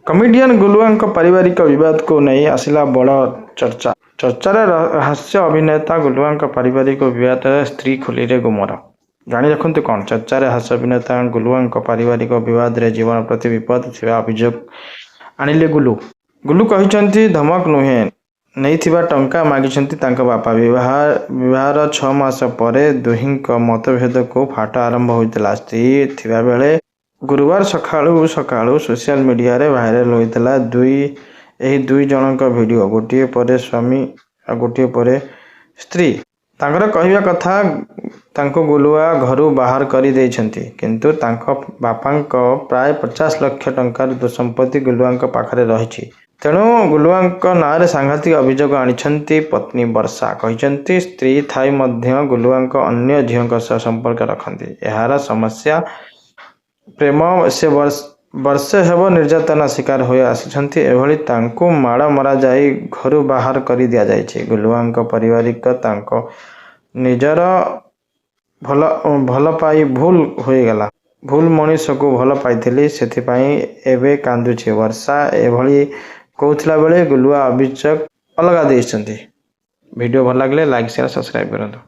Comedian गुलुआ पारिवारिक विवाद को नहीं आसिला बड़ चर्चा। चर्चार हास्य अभिनेता गुलुआ पारिवारिक विवाद स्त्री खोली गुमर। जाणी रखु कौन चर्चार हास्य अभिनेता गुलुआ पारिवारिक विवाद रे जीवन प्रति विपद थिबा अभियोग आनिले गुलू कहते धमक नुहे नहीं टंका मागिछंती तांका बापा। विवाहर 6 मास पर दुहिं मतभेद को फाट आरंभ होता। स्त्री थिबा बेले गुरुवार सकाळु सोशल मीडिया रे भाइराल होता दुई जनक वीडियो। गोटे पर स्वामी और गोटे पर स्त्री। तांकर कहवा कथा तांको गुलुआ घरु बाहर करी देइछंती, किंतु तांको बापांक प्राय 50 लाख टंकार संपत्ति गुलुआ पाखरे रहिछि। तेणु गुलुआ नारे सांघातिक अभियोग आनिछंती पत्नी वर्षा। कहते स्त्री थाई मध्य गुलुआ अन्य झील संपर्क रखती। यार समस्या प्रेम से वर्षे हेब निर्यातना शिकार हो आसी। एभली तांको माड़ मरा जाई घरु बाहर कर दि जाइए। गुलुआ पारिवारिक तांको निजर भल पाई भूल होगला। भूल मनीष को भल पाई से कांदुची। वर्षा एभली कहला बेले गुलुआ अभियोग अलग देइछंती। वीडियो भल लगे लाइक शेयर सब्सक्राइब करंतु।